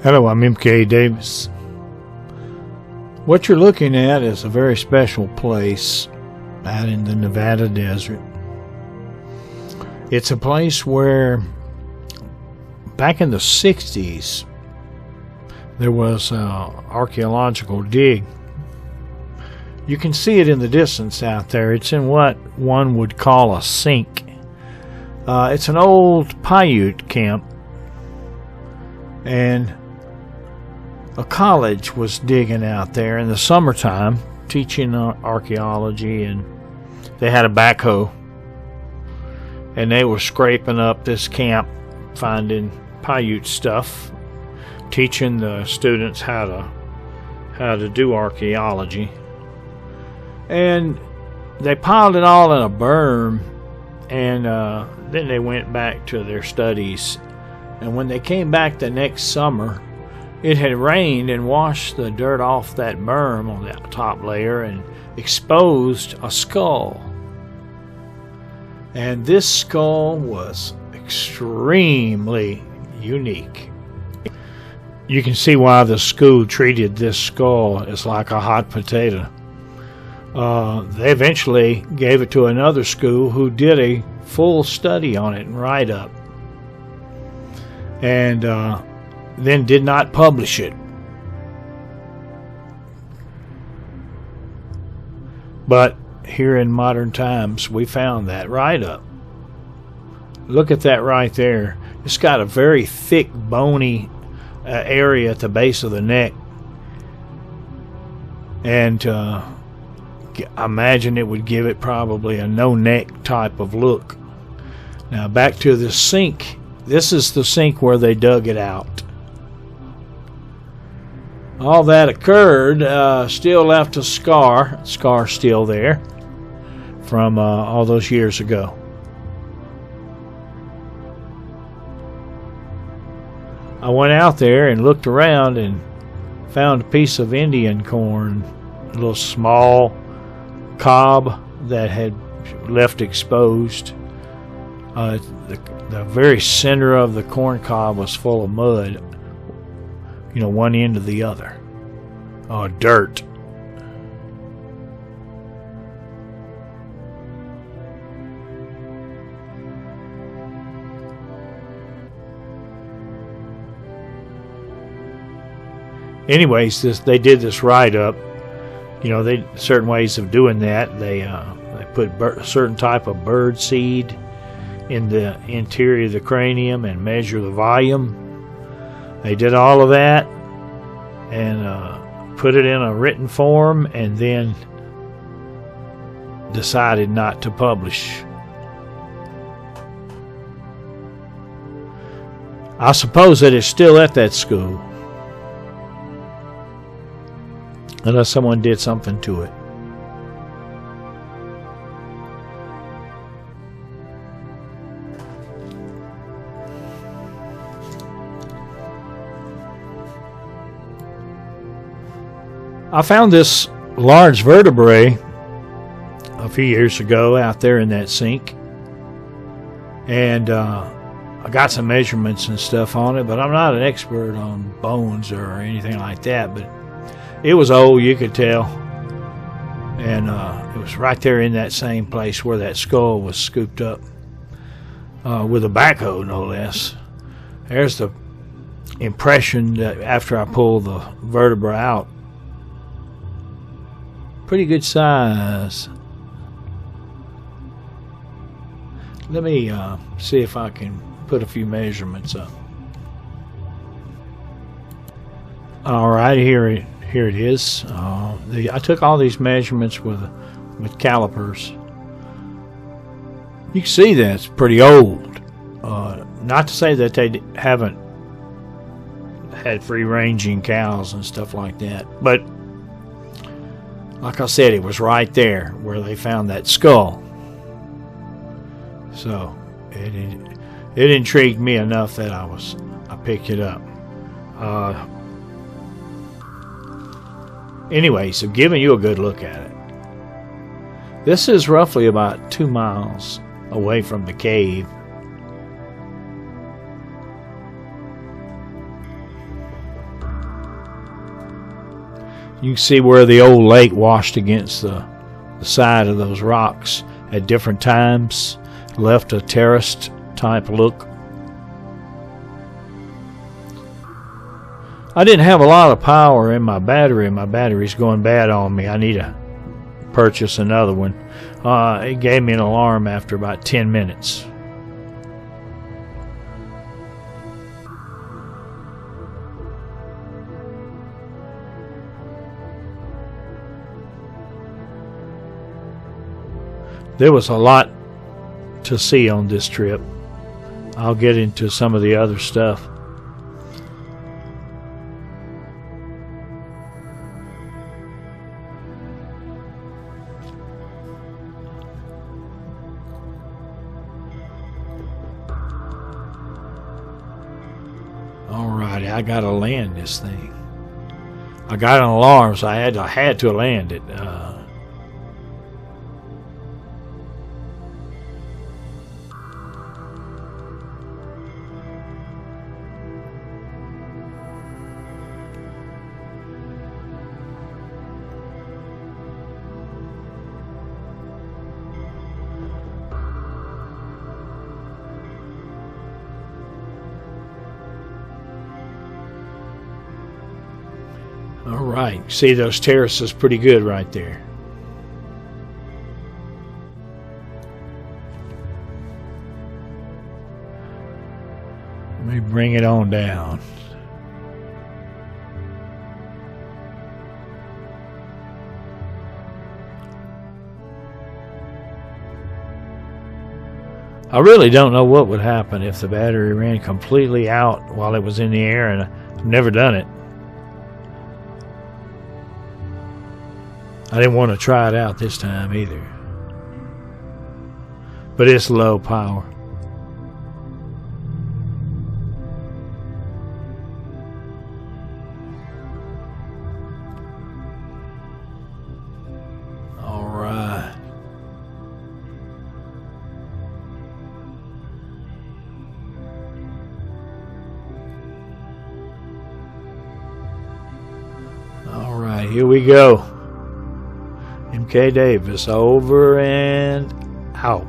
Hello, I'm M.K.Davis. What you're looking at is a very special place out in the Nevada desert. It's a place where back in the 60s there was an archeological dig. You can see it in the distance out there. It's in what one would call a sink. It's an old Paiute camp, and a college was digging out there in the summertime, teaching archaeology, and they had a backhoe, and they were scraping up this camp, finding Paiute stuff, teaching the students how to do archaeology. And they piled it all in a berm, and then they went back to their studies. And when they came back the next summer, it had rained and washed the dirt off that berm on that top layer and exposed a skull. And this skull was extremely unique. You can see why the school treated this skull as like a hot potato. They eventually gave it to another school who did a full study on it and write-up, and then did not publish it. But here in modern times, we found that write-up. Look at that right there. It's got a very thick, bony area at the base of the neck, and I imagine it would give it probably a no-neck type of look. Now back to the sink. This is the sink where they dug it out. All that occurred, still left a scar still there from all those years ago. I went out there and looked around and found a piece of Indian corn, a little small cob that had left exposed. The very center of the corn cob was full of mud, one end to the other. Dirt. Anyways, they did this write-up. They certain ways of doing that. They put a certain type of bird seed in the interior of the cranium and measure the volume. They did all of that and put it in a written form, and then decided not to publish. I suppose that it's still at that school, unless someone did something to it. I found this large vertebrae a few years ago out there in that sink, and I got some measurements and stuff on it, but I'm not an expert on bones or anything like that. But it was old, you could tell, and it was right there in that same place where that skull was scooped up with a backhoe, no less. There's the impression that after I pulled the vertebra out. Pretty good size. Let me see if I can put a few measurements up. All right, here it is. I took all these measurements with calipers. You can see that it's pretty old. Not to say that they haven't had free-ranging cows and stuff like that, but like I said, it was right there where they found that skull. So it intrigued me enough that I picked it up. Anyways, I'm giving you a good look at it. This is roughly about 2 miles away from the cave. You can see where the old lake washed against the side of those rocks at different times, left a terraced type look. I didn't have a lot of power in my battery, and my battery's going bad on me. I need to purchase another one. It gave me an alarm after about 10 minutes. There was a lot to see on this trip. I'll get into some of the other stuff. Alrighty, I gotta land this thing. I got an alarm, so I had to land it. Alright, see those terraces pretty good right there. Let me bring it on down. I really don't know what would happen if the battery ran completely out while it was in the air, and I've never done it. I didn't want to try it out this time either. But it's low power. All right. All right, here we go. M.K.Davis over and out.